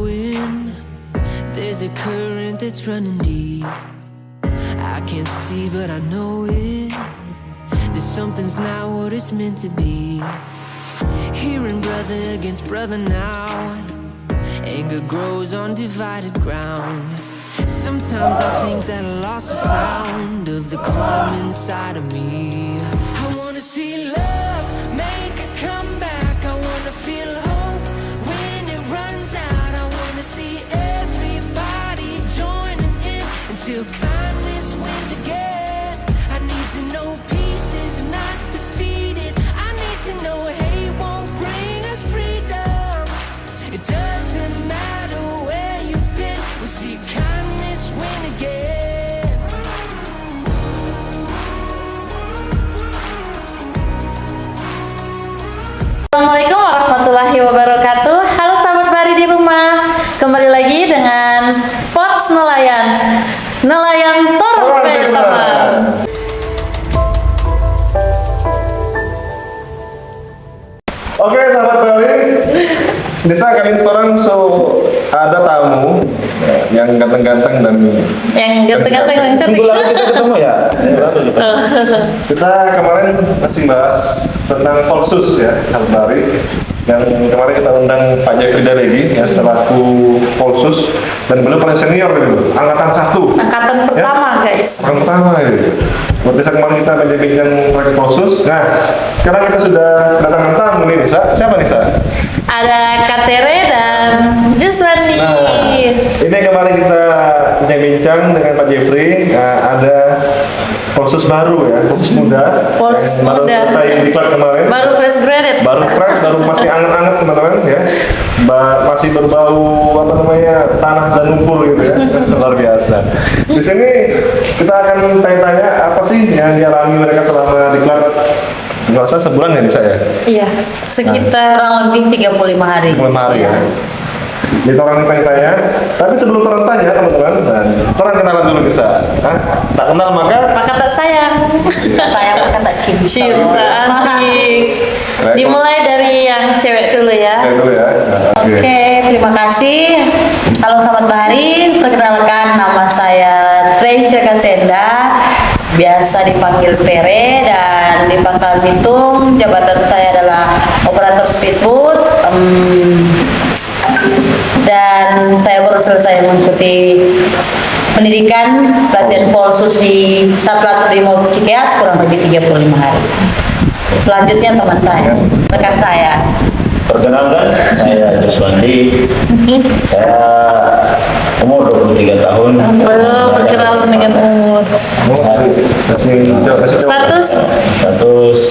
flowing. There's a current that's running deep. I can't see, but I know it. That something's not what it's meant to be. Hearing brother against brother now. Anger grows on divided ground. Sometimes I think that I lost the sound of the calm inside of me. I wanna see love make a comeback. I wanna feel hope when it runs out. I wanna see everybody joining in until kindness wins again. I need to know peace is not defeated. I need to know hate won't bring us freedom. It doesn't matter where you've been, we'll see kindness win again. Assalamualaikum warahmatullahi wabarakatuh. Halo sahabat Bari di rumah. Kembali lagi dengan Pots Nelayan. Nelayan Torpe teman. Oke sahabat Bari, bisa kali orang ada tamu yang ganteng-ganteng dan yang cantik. Minggu lalu kita ketemu ya. Kita kemarin masih bahas tentang Polsus ya, sahabat Bari. Yang kemarin kita undang Pak Jeffrey Daregi ya, selaku Polsus dan beliau paling senior gitu, angkatan 1. Angkatan pertama ya? Guys. Angkatan pertama gitu. Buat kemarin kita bincang proyek Polsus. Nah, sekarang kita sudah kedatangan tamu nih, Nisa. Siapa Nisa? Ada Katere dan Juswandi. Nah, ini kemarin kita bincang dengan Pak Jeffrey. Ada Polsus baru ya, Polsus muda. Polsus baru muda. Selesai diklat kemarin. Baru fresh graduate. Baru masih anget-anget teman-teman ya. Masih berbau apa namanya tanah dan lumpur gitu ya. Luar biasa. Di sini kita akan tanya-tanya apa sih yang dialami mereka selama diklat. Nggak usah sebulan ya Nisa ya? Iya, sekitar kurang lebih 35 hari. 35 hari ya. Jadi orang tanya-tanya, tapi sebelum orang tanya teman-teman, orang kenalan dulu bisa. Tak kenal maka tak sayang. Tak sayang maka tak cinta. Cinta asik. Dimulai dari yang cewek dulu ya. dulu ya. Oke, terima kasih. Halo sahabat Bahari, perkenalkan nama saya Treisha Kasenda, biasa dipanggil Pere, dan di Pangkal Bitung jabatan saya adalah operator speedboat. Dan saya baru selesai mengikuti pendidikan pelatihan Polsus di Satlat Brimob Cikeas kurang lebih 35 hari. Selanjutnya teman saya, rekan saya. Perkenalkan, saya Juswandi. Saya umur 23 tahun. Perkenalan dengan umur. Status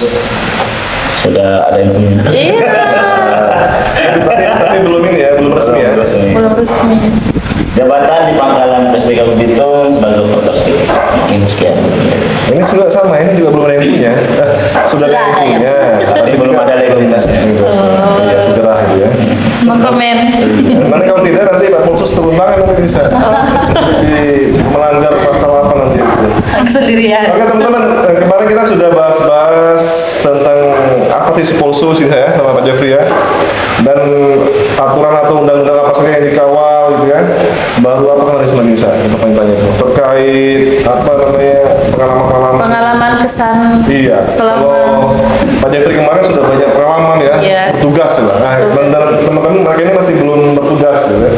sudah ada yang punya. Iya. Tapi belum ini ya, belum resmi ya. Belum resmi. Jabatan di Pangkalan PSDK Bitung sebagai operator speed. Mungkin sekian. Ini juga sama, ini juga belum ada yang punya. Sudah ada yang punya, Tapi belum ada legalitasnya. Ya segera gitu ya. Mengkomen. Nanti kalau tidak nanti Pak Polsus turun tangan nanti bisa. Jadi melanggar pasal apa nanti? Sendirian. Oke teman-teman, kemarin kita sudah bahas tentang apa sih Polsus ini ya sama Pak Jeffrey ya, dan aturan atau undang-undang apa saja yang dikawal gitu ya. Baru apa kemarin lagi bisa untuk tanya itu terkait apa namanya pengalaman Kesan. Iya. Selama Kalau Pak Jeffrey kemarin sudah banyak pengalaman ya, Iya. bertugas lah. Nah, dan teman-teman mereka ini masih belum bertugas gitu ya.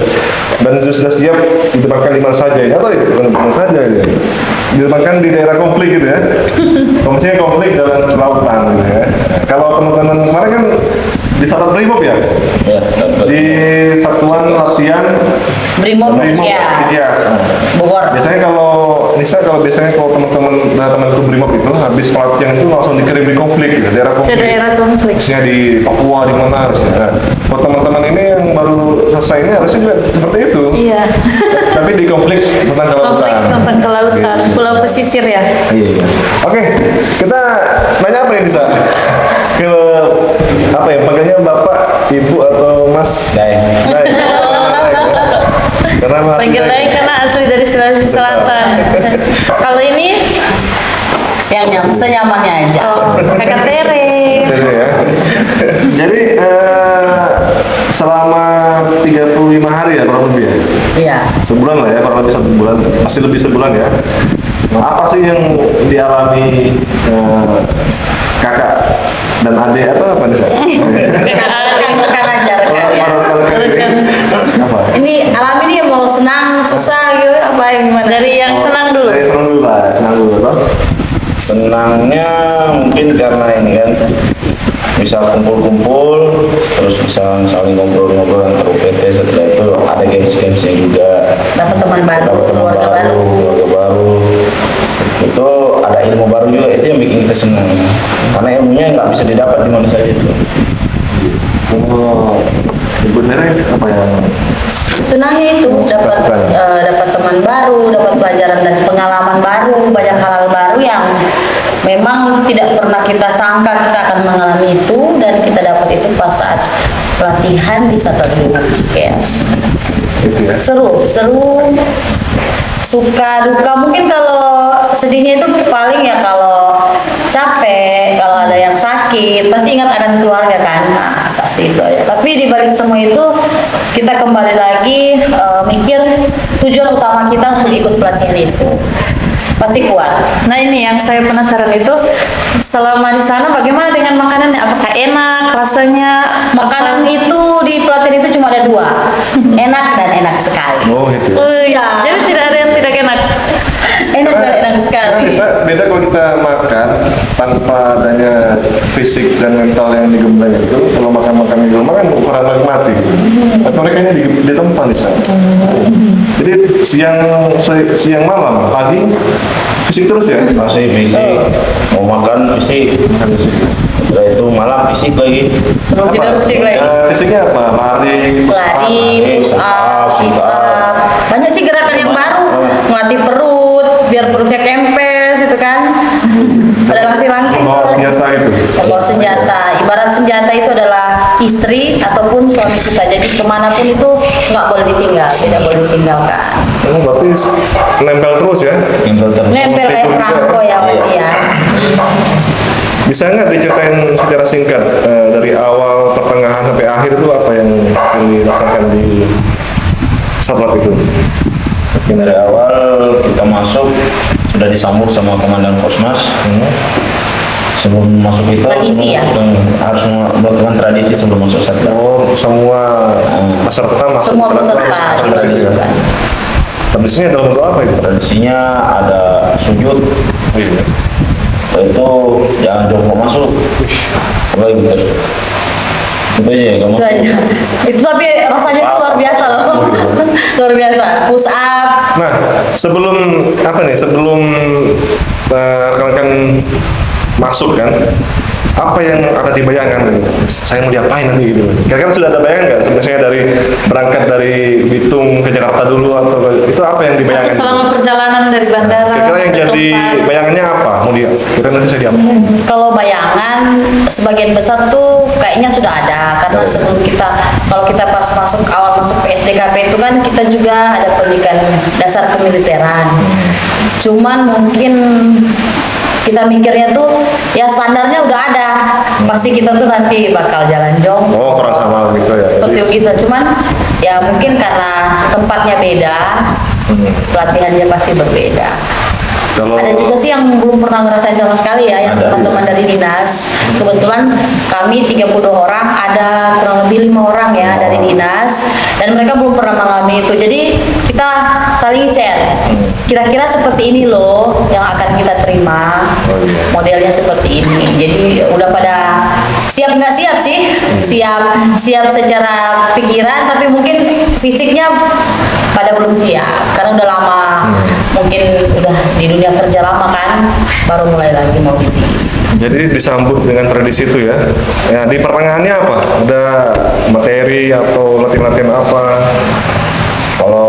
Dan sudah siap ditempatkan di mana saja ya, atau di mana saja gitu. Ditempatkan di daerah konflik gitu ya. Maksudnya konflik dalam lautan gitu ya. Kalau teman-teman kemarin kan di Satlat Brimob ya? Ya, Di satuan latihan Brimob Cikeas. Bogor. Biasanya kalau Nisa, biasanya kalau teman-teman kru Brimob itu habis pelatihan itu langsung dikirim di konflik gitu, daerah konflik. Ke daerah konflik. Misalnya di Papua, di mana harusnya. Nah, buat teman-teman ini yang baru selesai ini harusnya juga seperti itu. Iya. Tapi di konflik tentang kelautan. Konflik tentang kelautan, Gitu. pulau pesisir ya. Iya. Oke, kita nanya apa nih Nisa? Ke apa ya? Panggilnya Bapak, Ibu atau Mas? Dai. Dai. Karena Mas Panggil Dai. lain karena asli dari Sulawesi Selatan. Kalau ini Yang senyamannya aja. Kakak Tere. Gitu ya. Jadi selama 35 hari ya kurang lebih ya? Iya. Sebulan lah ya, kurang lebih 1 bulan, masih lebih sebulan ya. Nah, apa sih yang dialami kakak dan adik atau apa nih? Rekan aja, rekan. Apa? Ini alami nih mau senang, susah gitu, apa gimana? Dari yang senang dulu. Dari senang dulu lah, senang dulu toh. Senangnya mungkin karena ini kan bisa kumpul-kumpul, terus bisa saling ngobrol-ngobrol antar UPT. Setelah itu ada games-gamesnya juga, Dapat teman baru, dapat teman keluarga baru. keluarga baru. Itu ada ilmu baru juga, itu yang bikin kita senang. Karena ilmunya nggak bisa didapat di mana saja itu. Oh, Ibu Nere apa yang Senangnya itu dapat dapat teman baru, dapat pelajaran dan pengalaman baru, banyak hal baru yang memang tidak pernah kita sangka kita akan mengalami itu, dan kita dapat itu pas saat pelatihan di Satelit Cikeas. itu ya? Seru, suka duka. Mungkin kalau sedihnya itu paling ya kalau capek, kalau ada yang sakit, pasti ingat akan keluarga kan. Nah, pasti itu aja. Tapi di balik semua itu kita kembali lagi mikir tujuan utama kita untuk ikut pelatihan itu. Pasti kuat. Nah ini yang saya penasaran itu, selama di sana bagaimana dengan makanannya? Apakah enak rasanya? Makanan itu di pelatihan itu cuma ada 2, enak dan enak sekali. Oh gitu ya? Wih, Ya. jadi tidak ada yang tidak enak. Enak dan enak sekali. Karena bisa beda kalau kita makan tanpa adanya fisik dan mental yang digembleng itu. Kalau makan-makan di rumah kan kurang menikmati. Tapi mereka ini di tempat di sana. Jadi siang malam, pagi fisik terus ya? Masih fisik, mau makan fisik, Makan fisik. setelah itu malam fisik lagi. Sebelum kita musik lagi. Fisiknya apa? Lari, Push up, sit up. Banyak sih gerakan yang baru. Ngelatih perut, biar perutnya kempes itu kan. Ada langsing-langsing. membawa senjata itu. Membawa senjata. Ibarat senjata itu adalah istri ataupun suami kita. Jadi kemanapun itu nggak boleh ditinggal, tidak boleh ditinggalkan. Oh, berarti nempel terus ya? Nempel terus. Nempel kayak perangko ya berarti ya. Bisa nggak diceritain secara singkat dari awal, pertengahan sampai akhir itu apa yang dirasakan di Satlat itu? Dari awal kita masuk sudah disambut sama komandan Kosmas. Sebelum masuk itu Tradisi ya? harus melakukan tradisi sebelum masuk Satlat. Oh, semua peserta masuk Semua Satlat peserta harus sudah tradisi ya? disukai. Tradisinya dalam bentuk apa itu? Tradisinya ada sujud. Iya. Setelah itu jangan jongkok masuk. Mulai gitu. Itu aja ya, kamu. Itu aja. Itu tapi rasanya itu luar biasa loh. Luar biasa. Push up. Nah, sebelum apa nih? Sebelum rekan-rekan masuk kan, apa yang ada di bayangan? Saya mau diapain nanti gitu? Kira-kira sudah ada bayangan nggak? Sebenarnya dari berangkat dari Bitung ke Jakarta dulu atau itu apa yang dibayangkan? Selama perjalanan dari bandara Kira-kira yang ke jadi tempat. bayangannya apa? Mau dia? Kira nanti saya diapain? Kalau bayangan sebagian besar tuh kayaknya sudah ada, karena sebelum kita, kalau kita pas masuk awal masuk PSDKP itu kan kita juga ada pendidikan dasar kemiliteran. Cuman mungkin kita mikirnya tuh ya standarnya udah ada, pasti kita tuh nanti bakal jalan jongkok. Oh, kurang sama gitu ya. Seperti Jadi, itu, cuman ya mungkin karena tempatnya beda, pelatihannya pasti berbeda. kalau Ada juga sih yang belum pernah ngerasain sama sekali ya, yang Ada. teman-teman dari dinas. Kebetulan kami 30 orang, ada kurang lebih 5 orang ya dari dinas, dan mereka belum pernah mengalami itu. Jadi kita saling share. Kira-kira seperti ini loh yang akan kita terima, modelnya seperti ini. Jadi udah pada siap nggak siap sih? Siap secara pikiran, tapi mungkin fisiknya pada belum siap karena udah lama. Mungkin udah di dunia kerja lama kan, baru mulai lagi mau gitu. jadi disambut dengan tradisi itu ya. Ya, di pertengahannya apa? Ada materi atau latihan-latihan apa? Kalau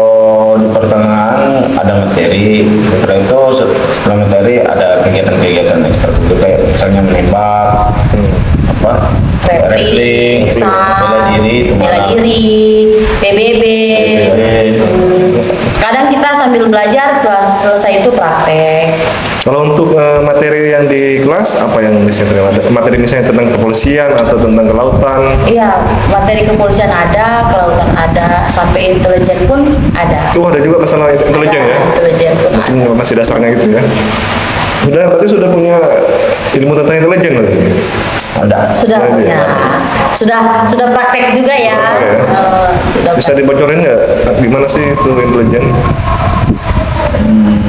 di pertengahan ada materi, setelah itu setelah materi ada kegiatan-kegiatan ekstrakurikuler kayak misalnya menembak, apa, Rappling, bela diri, bela diri, PBB. PBB. Kadang kita sambil belajar, setelah selesai itu praktek. Kalau untuk materi yang di kelas apa yang bisa terima? Materi misalnya tentang kepolisian atau tentang kelautan? Iya, materi kepolisian ada, kelautan ada, sampai intelijen pun ada. Itu ada juga masalah intelijen ya? Intelijen pun ada. Mungkin masih dasarnya gitu ya. Berarti sudah punya ilmu tentang intelijen loh. Ada. Sudah Ada punya, ya? sudah praktek juga ya. Sudah Bisa dibocorin nggak gimana sih itu intelijen?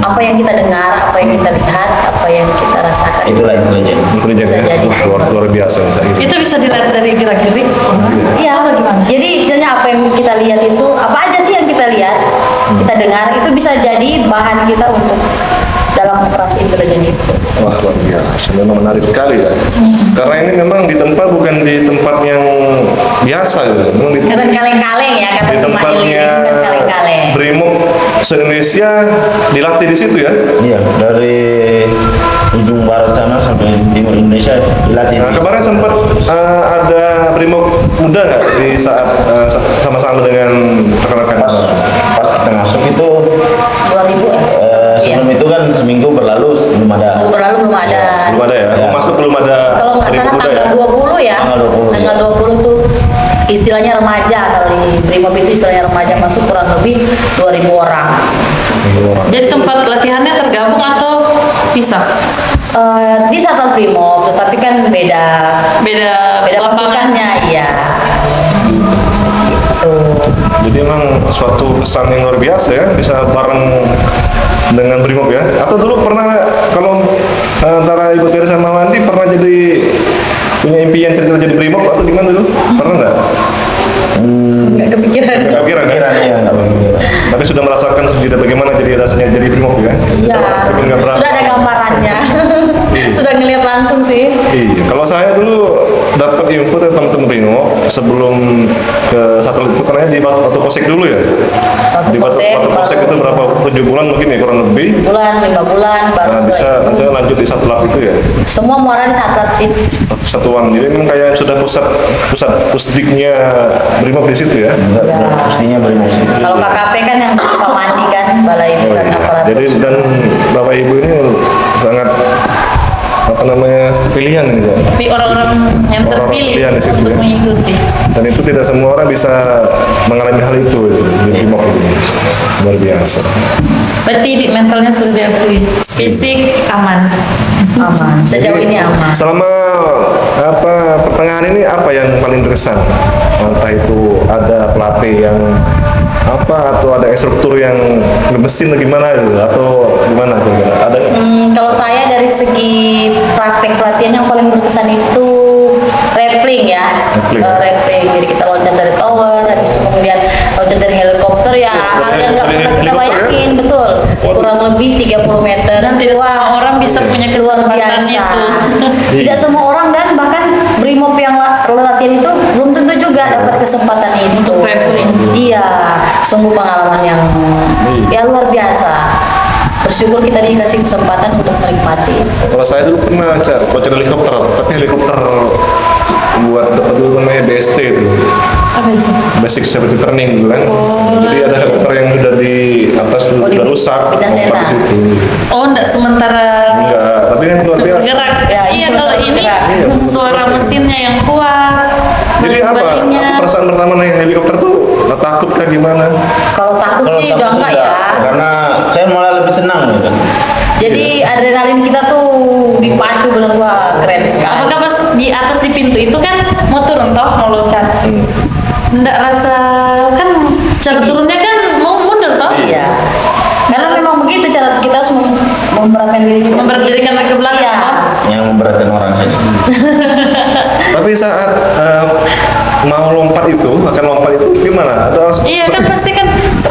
apa yang kita dengar, apa yang kita lihat, apa yang kita rasakan. Itulah intelijen. Intelijen Bisa ya? jadi. Luar biasa bisa gitu. Itu bisa dilihat dari gerak-gerik. Iya, jadi istilahnya apa yang kita lihat itu, apa aja sih yang kita lihat, kita dengar, itu bisa jadi bahan kita untuk dalam operasi intelijen itu. Wah, luar biasa. Memang menarik sekali ya. Karena ini memang di tempat bukan di tempat yang biasa gitu. Memang di Bukan kaleng-kaleng ya, kata di Ismail ini, tempatnya bukan kaleng-kaleng. Brimob se-Indonesia dilatih di situ ya. Iya, dari ujung barat sana sampai timur Indonesia dilatih. Nah, kemarin sempat ada Brimob muda nggak di saat sama-sama dengan rekan-rekan? Pas kita masuk itu 2000 ya? sebelum itu kan seminggu berlalu belum ada. Minggu berlalu belum ada. Belum ada ya? Ya. Masuk belum ada Kalau nggak salah Brimob muda tanggal ya? 20 ya. Tanggal 20, Tanggal ya. 20 tuh istilahnya remaja, kalau di Brimob itu istilahnya remaja, masuk kurang lebih 2000 orang. Jadi tempat latihannya tergabung atau pisah? Di Satuan Brimob, tetapi kan beda Beda lapangan. pasukannya, iya. Tuh. Jadi emang suatu kesan yang luar biasa ya, bisa bareng dengan Brimob ya. Atau dulu pernah kalau antara Ibu Teri sama Wandi pernah jadi punya impian cita-cita jadi Brimob atau gimana dulu? Pernah nggak? Nggak kepikiran. Nggak kepikiran ya? Pikirannya nggak berpikiran. Tapi sudah merasakan sudah bagaimana jadi rasanya jadi Brimob ya? Iya. Meskipun nggak pernah. Sudah ada gambarannya. Sudah ngelihat langsung sih. Iya, kalau saya dulu dapat info tentang teman Brimob sebelum ke satelit itu karena di Batu Kosek dulu ya. Di Batu Kosek itu berapa 7 bulan mungkin ya kurang lebih. Bulan 5 bulan baru Nah, bisa setelah itu. nanti lanjut di satelit itu ya. Semua muara di Satlat sih. Satuan jadi memang kayak sudah pusat pusdiknya Brimob di situ ya. Mestinya bermusik. Kalau KKP kan yang suka mandi kan, balai Oh, bukan iya. aparatur. Jadi dan Bapak Ibu ini sangat apa namanya pilihan ini ya. Tapi orang-orang yang Orang terpilih pilihan di situ untuk ya. mengikuti. Dan itu tidak semua orang bisa mengalami hal itu di Brimob ini. Luar biasa. Berarti di mentalnya sudah diakui. Fisik aman. Aman. Sejauh ini aman. Selama apa pertengahan ini apa yang paling berkesan? Entah itu ada pelatih yang apa atau ada instruktur yang ngemesin atau gimana gitu atau gimana kira-kira? Ada nggak? Kalau saya dari segi praktek pelatihan yang paling berkesan itu rappelling ya. Rappelling. Rappelling. Jadi kita loncat dari tower, habis itu kemudian loncat dari helikopter ya. Oh, Hal yang nggak dari pernah kita helikopter ya? bayangin, betul. Waduh. Kurang lebih 30 meter. Dan tidak semua orang bisa punya luar kesempatan biasa. itu. Tidak semua orang, dan bahkan Brimob yang latihan itu belum tentu juga dapat kesempatan itu. Untuk rappelling. Iya, sungguh pengalaman yang ya luar biasa. Bersyukur kita dikasih kesempatan untuk menikmati. Kalau saya dulu pernah voucher helikopter, tapi helikopter buat dapat dulu namanya BST itu, Apa itu? Basic Safety Training gitu kan. Jadi ada helikopter yang sudah di atas Oh, sudah di rusak, Bidasena. lompat di situ. Oh, enggak sementara Enggak, tapi kan luar biasa. bergerak. Ya, Iya, ini kalau ini bergerak. Iya, suara mesinnya yang kuat. Jadi apa? baling-balingnya. Apa perasaan pertama naik helikopter tuh? Takut kah gimana? Kalau takut Kalau sih udah takut enggak enggak, ya. karena saya malah lebih senang gitu. Jadi adrenalin kita tuh dipacu, bener, wah keren sekali. Apakah pas di atas di pintu itu kan mau turun toh, mau loncat? Nggak rasa kan cara turunnya kan mau mundur toh? Iya. Karena memang begitu cara kita harus memberatkan diri kita. Memberdirikan ke belakang. Iya. toh? Yang memberatkan orang saja. Tapi saat mau lompat itu, akan lompat itu gimana? Ada Iya kan pasti kan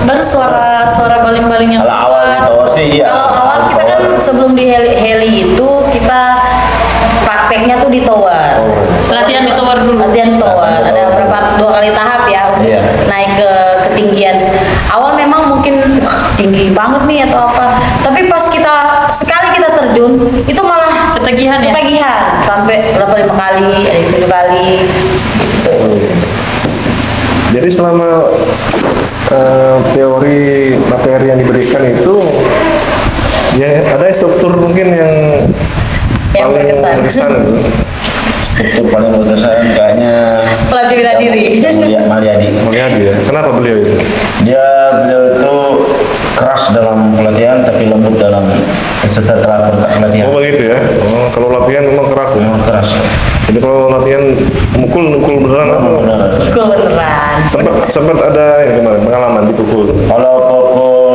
baru suara baling-baling yang Kalau awal di tower sih iya. Kalau awal kita kan sebelum di heli itu kita prakteknya tuh di tower. latihan di tower dulu. Latihan di tower. Ada berapa 2 kali tahap ya untuk Iya. naik ke ketinggian. Awal memang mungkin wah, tinggi banget nih atau apa. Tapi pas sekali kita terjun itu malah Ketagihan ya? ketagihan sampai berapa 5 kali, ada yang 7 kali gitu. Jadi selama teori materi yang diberikan itu, ya ada struktur mungkin yang paling berkesan. berkesan itu. Struktur paling berkesan kayaknya Pelatih bela diri. Mariadi. Mulyadi ya. Kenapa beliau itu? Beliau itu keras dalam pelatihan tapi lembut dalam setelah pelatihan. Oh begitu ya. Oh, kalau latihan memang keras ya. Memang keras. Jadi kalau latihan mukul beneran apa? Benar. Ikut beneran. Sempat ada yang kemarin pengalaman dipukul. Kalau pukul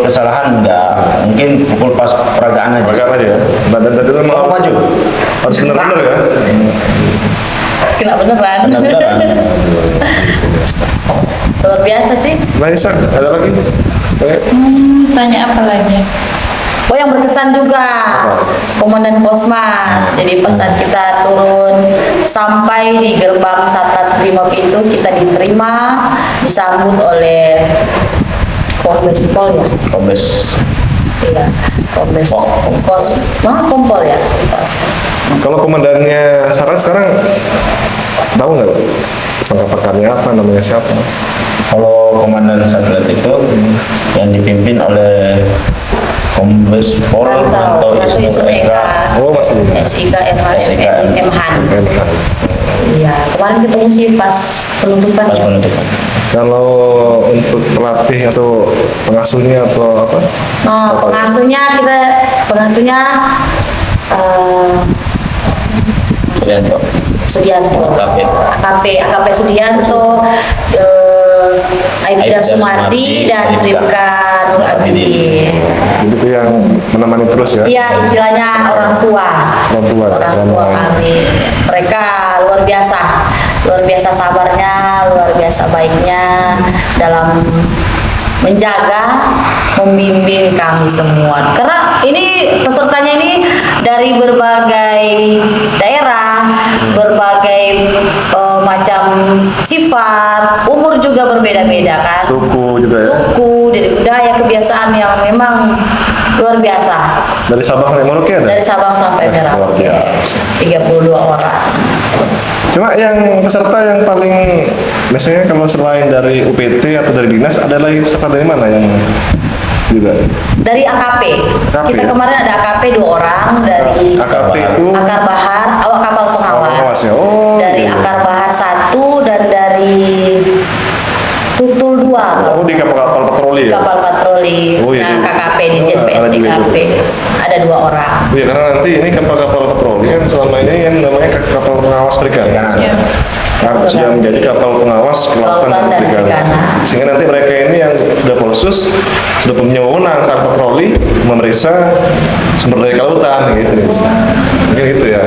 kesalahan enggak, mungkin pukul pas peragaan aja. Agak aja ya. Badan tadi memang Maju. harus benar-benar ya. Kena beneran. Benar-benar. Luar biasa sih. Nah, Isak, ada lagi? Oke. Tanya apa lagi? Oh yang berkesan juga Komandan Kosmas. Jadi pas saat kita turun sampai di gerbang Satlat Brimob itu kita diterima, disambut oleh Kombes Pol ya. Kombes. Iya, Kombes Kompol ya. Kalau komandannya sekarang tahu nggak? Pangkat-pangkatnya apa? Namanya siapa? Kalau komandan Satlat itu yang dipimpin oleh Kombes Pol Rantau atau Yusuf Eka, Oh masih. SIK MH, M Han. Enak. Iya, kemarin ketemu sih pas penutupan. pas penutupan. Kalau untuk pelatih atau pengasuhnya atau apa? Oh, pengasuhnya Sulianto. Sudianto, AKP. AKP Sudianto, Aibda Aibda Sumardi Sumardi, dan Rifka Nur Abidin. Jadi itu yang menemani terus ya? Iya, istilahnya orang tua. Orang tua. Kami. Mereka luar biasa sabarnya, luar biasa baiknya dalam menjaga, membimbing kami semua. Karena ini pesertanya ini dari berbagai daerah, berbagai macam sifat, umur juga berbeda-beda kan. Suku juga ya? Suku, dari budaya, kebiasaan yang memang luar biasa. Dari Sabang sampai Merauke ada? Dari Sabang sampai Merauke, 32 orang. Cuma yang peserta yang paling, biasanya kalau selain dari UPT atau dari dinas, ada lagi peserta dari mana yang juga? Dari AKP. AKP. Kita kemarin ada AKP 2 orang dari AKP itu Akar Bahar, awak kapal pengawas. pengawas ya? Oh, Dari iya. Akar Bahar 1 dan dari Tutul 2. Oh, di kapal patroli ya? Kapal patroli. Oh, iya. Nah, KKP di JPS Ada juga DKP. itu. Ada 2 orang. Oh, iya, karena nanti ini kapal-kapal patroli kan selama ini yang namanya kapal pengawas perikanan. Iya. Nah, sudah menjadi kapal pengawas kelautan dan perikanan. Sehingga nanti mereka ini yang sudah polsus, sudah punya wewenang saat patroli memeriksa sumber daya kelautan gitu. Mungkin gitu ya.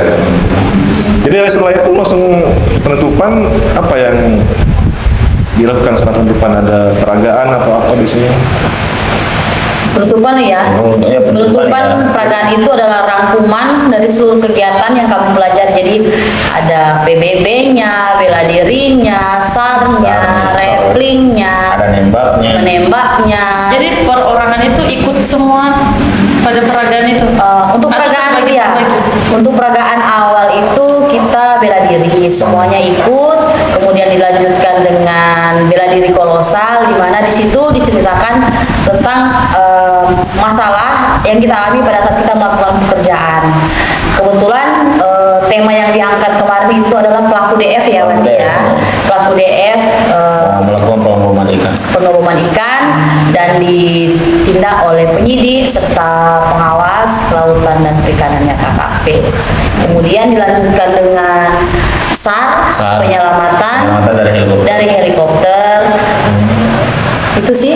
Jadi setelah itu langsung penutupan apa yang dilakukan setelah penutupan, ada peragaan atau apa di sini? Penutupan ya. Ya, Penutupan peragaan itu adalah rangkuman dari seluruh kegiatan yang kami pelajari. Jadi ada PBB-nya, bela dirinya, SAR-nya, replingnya, Ada menembaknya. Jadi perorangan itu ikut semua pada peragaan itu. Untuk Atau peragaan terbagi- ya, terbagi? untuk peragaan awal itu kita bela diri, semuanya ikut, kemudian dilanjutkan dengan bela diri kolosal, di mana di situ diceritakan tentang masalah yang kita alami pada saat kita melakukan pekerjaan. Kebetulan tema yang diangkat kemarin itu adalah pelaku DF ya, berarti ya, pelaku DF. melakukan pengelolaan ikan. Pengelolaan ikan dan ditindak oleh penyidik serta pengawas kelautan dan perikanannya KKP. Kemudian dilanjutkan dengan SAR, penyelamatan dari helikopter. Itu sih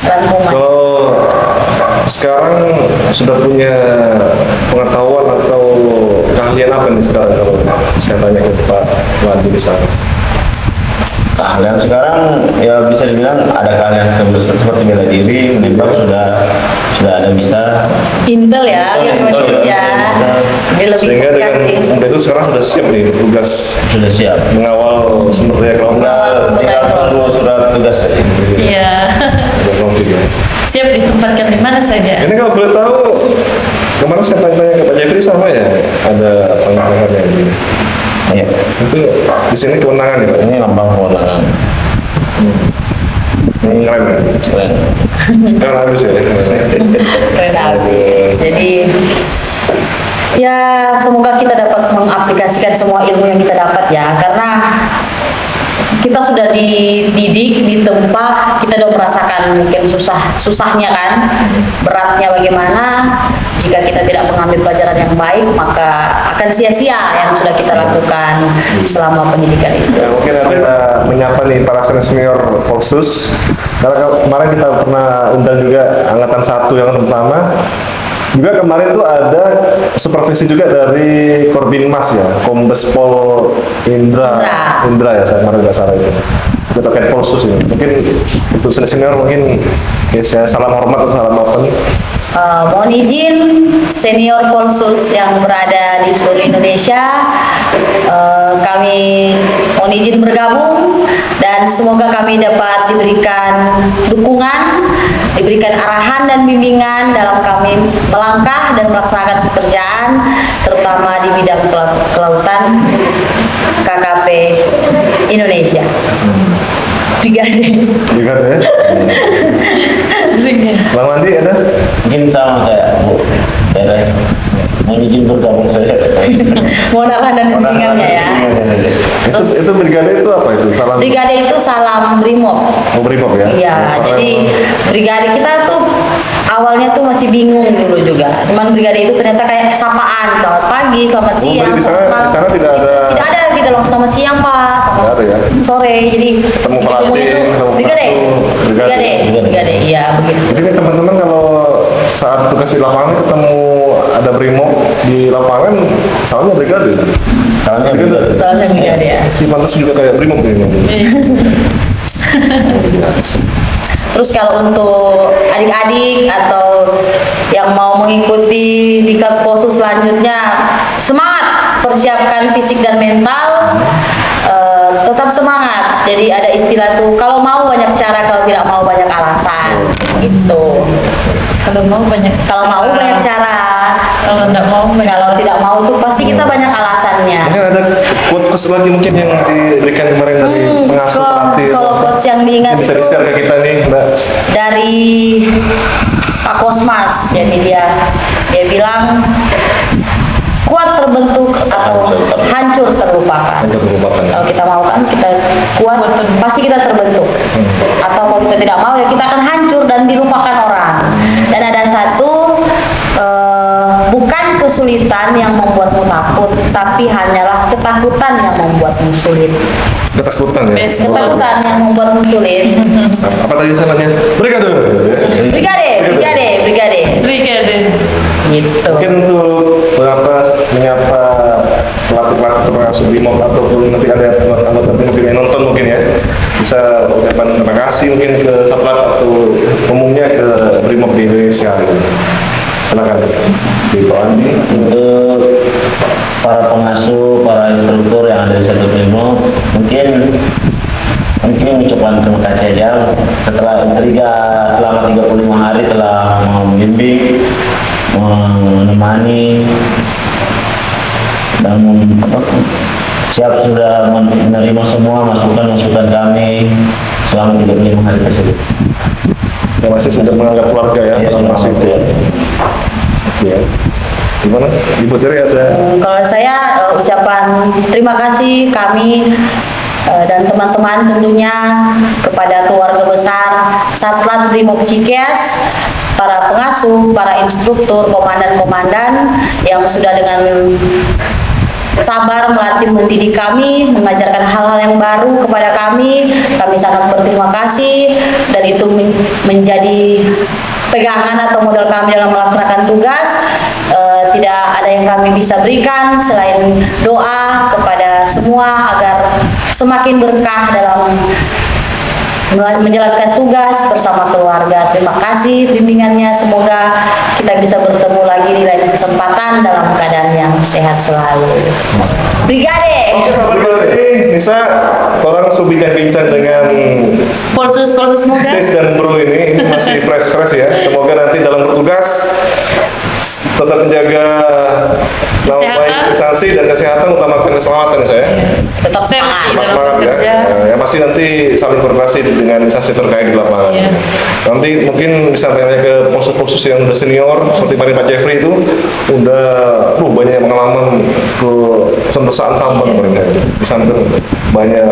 rangkuman. Kalau sekarang sudah punya pengetahuan atau keahlian apa nih sekarang kalau saya tanya ke Pak Wadi di sana? Keahlian sekarang ya bisa dibilang ada keahlian seperti bela diri, menembak sudah ada bisa. Intel ya, Intel, ya. Dia lebih Sehingga dengan kasih. itu sekarang sudah siap nih tugas Sudah siap. mengawal sumber daya kelautan. Mengawal sumber daya Tinggal kelautan. tunggu surat tugas saja. Iya. Sudah konflik ya. Siap ditempatkan di mana saja. Ini kalau boleh tahu, kemarin saya tanya-tanya ke Pak Jeffrey sama ya, ada pangkat-pangkatnya ini. Iya. Itu di sini kewenangan ya Pak? Ini lambang kewenangan. Keren. Keren. Keren habis ya. Keren habis. Jadi ya semoga kita dapat mengaplikasikan semua ilmu yang kita dapat ya, karena kita sudah dididik, ditempa, kita udah merasakan mungkin susahnya kan, beratnya bagaimana. Jika kita tidak mengambil pelajaran yang baik, maka akan sia-sia yang sudah kita lakukan selama pendidikan itu. Ya, mungkin kita menyapa nih para senior Polsus. Karena kemarin kita pernah undang juga angkatan 1 yang pertama. Juga kemarin tuh ada supervisi juga dari Korbinmas ya, Kombes Pol Indra ya, saya kemarin nggak salah itu. Itu terkait Polsus ini. Mungkin untuk senior mungkin ya saya salam hormat atau salam apa nih? Mohon izin senior Polsus yang berada di seluruh Indonesia, kami mohon izin bergabung dan semoga kami dapat diberikan dukungan, diberikan arahan dan bimbingan dalam kami melangkah dan melaksanakan pekerjaan, terutama di bidang kelautan KKP Indonesia. Brigade. Brigade ya? Bang Wandi ada? Mungkin sama kayak Bu Tere. Mohon izin bergabung saya. Mohon arahan dan bimbingannya ya. Itu brigade itu apa itu? Salam. Brigade itu salam brimob. Oh, brimob ya? Iya, jadi brigade kita tuh awalnya tuh masih bingung dulu juga. Cuman brigade itu ternyata kayak sapaan, selamat pagi, selamat siang. Di sana tidak ada. Tidak ada gitu loh, selamat siang Pak, selamat ada ya? sore. Jadi ketemu pelatih, ketemu brigade, iya begitu. Jadi nih teman-teman kalau saat tugas di lapangan ketemu ada brimob di lapangan, salamnya brigade. Salamnya brigade ya. Si pantas juga kayak brimob ini. Terus kalau untuk adik-adik atau yang mau mengikuti di Polsus selanjutnya, semangat, persiapkan fisik dan mental, tetap semangat. Jadi ada istilah tuh, kalau mau banyak cara, kalau tidak mau banyak alasan, gitu. Kalau mau banyak cara, kalau tidak mau tuh pasti kita banyak alasannya. Mungkin ada quotes lagi mungkin yang diberikan kemarin dari pengasuh pelatih. Kalau quotes yang diingat bisa di-share ke kita nih, Mbak. Dari Pak Kosmas. Jadi dia bilang kuat terbentuk atau hancur terlupakan. Kalau kita mau kan kita kuat, pasti kita terbentuk. Atau kalau kita tidak mau ya kita akan hancur dan dilupakan orang. Dan ada satu, bukan kesulitan yang membuatmu takut, tapi hanyalah ketakutan yang membuatmu sulit. Ketakutan ya? Ketakutan yang membuatmu sulit. Apa tadi namanya? Brigade. Gitu. Mungkin untuk menyapa pelatih-pelatih atau pengasuh brimob ataupun nanti ada anggota brimob yang nonton mungkin ya, bisa ucapan terima kasih mungkin ke Satlat atau umumnya ke brimob di Indonesia gitu. Silakan di Pak Andi. Untuk para pengasuh, para instruktur yang ada di satu brimob, mungkin ucapan terima kasih aja setelah intriga selama 35 hari telah membimbing, menemani dan siap sudah menerima semua masukan kami selama 35 hari tersebut. Yang masih sudah menganggap keluarga ya, masih itu. Ya. Gimana? Ibu Tiri ada? Kalau saya ucapan terima kasih kami dan teman-teman tentunya kepada keluarga besar Satlat Brimob Cikeas, para pengasuh, para instruktur, komandan-komandan yang sudah dengan sabar melatih mendidik kami, mengajarkan hal-hal yang baru kepada kami. Kami sangat berterima kasih dan itu menjadi pegangan atau modal kami dalam melaksanakan tugas. Tidak ada yang kami bisa berikan selain doa kepada semua agar semakin berkah dalam menjalankan tugas bersama keluarga. Terima kasih bimbingannya. Semoga kita bisa bertemu lagi di lain kesempatan dalam keadaan yang sehat selalu. Brigade. Oke, sahabat Brigade, Nisa, orang bincang-bincang dengan Polsus muda. Sis dan Bro ini masih fresh ya. Semoga nanti dalam bertugas tetap menjaga nama baik instansi dan kesehatan, utamakan keselamatan ya saya. Tetap semangat. Sama semangat ya. Yang pasti nanti saling koordinasi dengan instansi terkait di lapangan. Nanti mungkin bisa tanya ke polsus-polsus yang udah senior seperti Pak Jeffrey itu udah banyak pengalaman ke pemeriksaan tambang mereka. Di sana kan banyak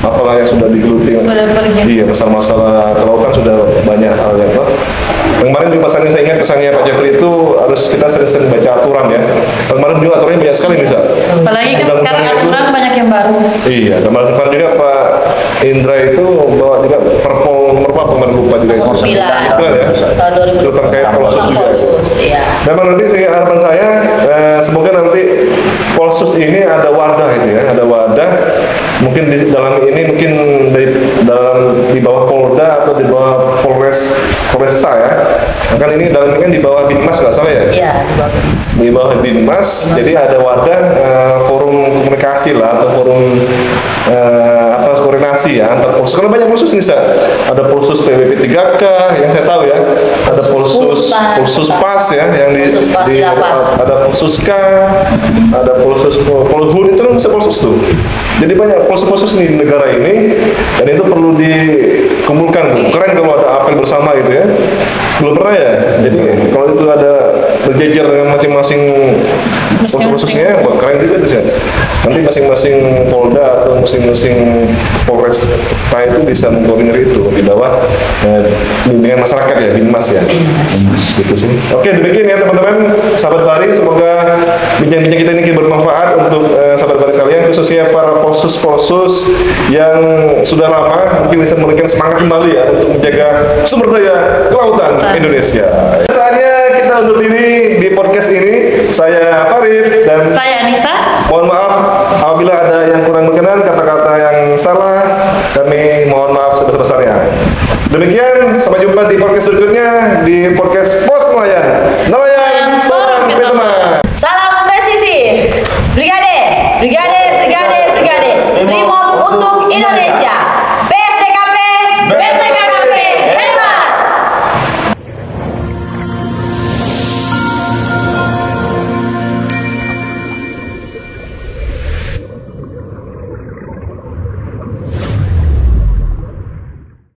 apalah yang sudah digeluti. Iya, masalah kelautan sudah banyak hal yang kemarin juga pesannya saya ingat pesannya Pak Jeffrey itu harus kita sering-sering baca aturan ya. Kemarin juga aturannya banyak sekali bisa. Apalagi kan sekarang aturan banyak yang baru. Iya, kemarin juga Pak Indra itu bawa juga perpol nomor berapa kemarin lupa juga itu. 9 ya. Tahun 2020. Itu terkait Polsus juga. Iya. Memang nanti harapan saya semoga nanti Polsus ini ada wadah itu ya, ada wadah mungkin di dalam ini mungkin di bawah Polda atau di bawah Polresta ya. Kan ini dalam ini kan di bawah Binmas nggak salah ya? Iya, Di bawah Binmas, jadi ada wadah forum komunikasi lah atau forum koordinasi ya antar polsus. Karena banyak polsus nih, ada polsus PBB 3K yang saya tahu ya, ada polsus PAS ya yang ada polsuska, ada polsus Polhun itu kan bisa polsus tuh. Jadi banyak polsus-polsus di negara ini dan itu perlu dikumpulkan tuh. Keren kalau ada apel bersama gitu ya. Belum pernah ya. Jadi kalau itu ada berjejer dengan masing-masing polsus-polsusnya, keren juga tuh ya. Nanti masing-masing Polda atau masing-masing Polres itu bisa mengkoordinir itu di bawah bimbingan masyarakat ya, Binmas ya. Gitu sih. Oke, demikian ya teman-teman, sahabat Bari, semoga bincang-bincang kita ini bermanfaat untuk sahabat Bari sekalian, khususnya para polsus-polsus yang sudah lama mungkin bisa memberikan semangat kembali ya untuk menjaga sumber daya kelautan Indonesia. Saatnya kita undur diri di podcast ini. Saya Farid dan Saya Anissa. mohon maaf apabila ada yang kurang berkenan, kata-kata yang salah, kami mohon maaf sebesar-besarnya. Demikian, sampai jumpa di podcast berikutnya di podcast Pos Nelayan. Nelayan